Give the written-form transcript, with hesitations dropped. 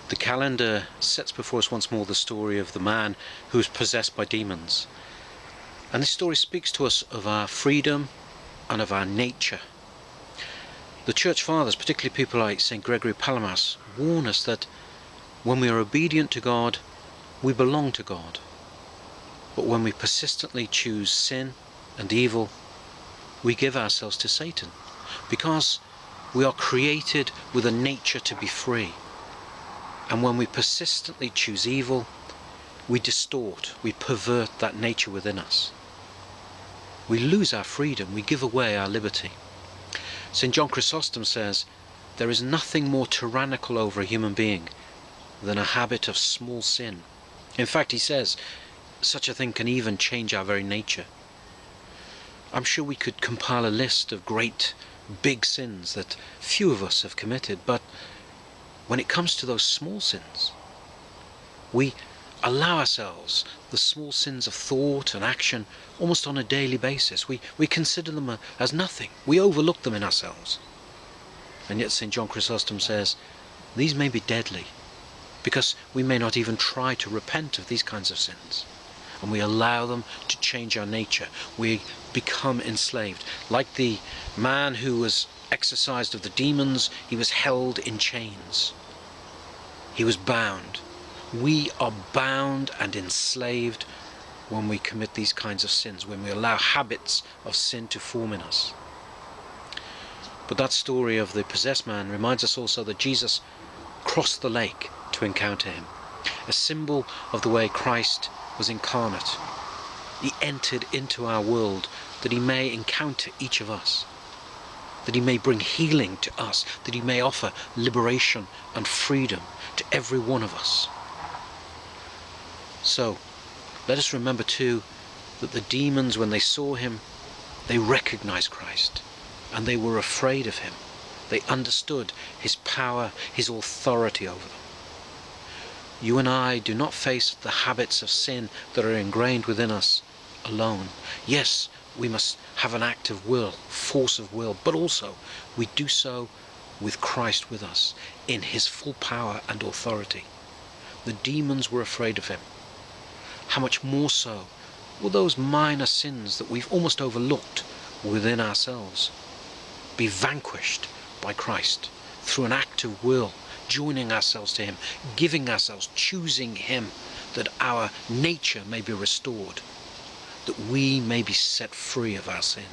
The calendar sets before us once more the story of the man who is possessed by demons. And this story speaks to us of our freedom and of our nature. The Church Fathers, particularly people like St. Gregory Palamas, warn us that when we are obedient to God, we belong to God. But when we persistently choose sin and evil, we give ourselves to Satan, because we are created with a nature to be free. And when we persistently choose evil, we distort, we pervert that nature within us. We lose our freedom, we give away our liberty. St. John Chrysostom says, there is nothing more tyrannical over a human being than a habit of small sin. In fact, he says, such a thing can even change our very nature. I'm sure we could compile a list of great, big sins that few of us have committed, but when it comes to those small sins, we allow ourselves the small sins of thought and action almost on a daily basis. We consider them as nothing. We overlook them in ourselves. And yet St. John Chrysostom says, these may be deadly, because we may not even try to repent of these kinds of sins. And we allow them to change our nature. We become enslaved. Like the man who was exorcised of the demons, he was held in chains. He was bound. We are bound and enslaved when we commit these kinds of sins, when we allow habits of sin to form in us. But that story of the possessed man reminds us also that Jesus crossed the lake to encounter him, a symbol of the way Christ was incarnate. He entered into our world that he may encounter each of us, that he may bring healing to us, that he may offer liberation and freedom to every one of us. So, let us remember too that the demons, when they saw him, they recognized Christ, and they were afraid of him. They understood his power, his authority over them. You and I do not face the habits of sin that are ingrained within us alone. Yes, we must have an active will, force of will, but also we do so with Christ with us, in his full power and authority. The demons were afraid of him. How much more so will those minor sins that we've almost overlooked within ourselves be vanquished by Christ through an active will, joining ourselves to him, giving ourselves, choosing him, that our nature may be restored, that we may be set free of our sin.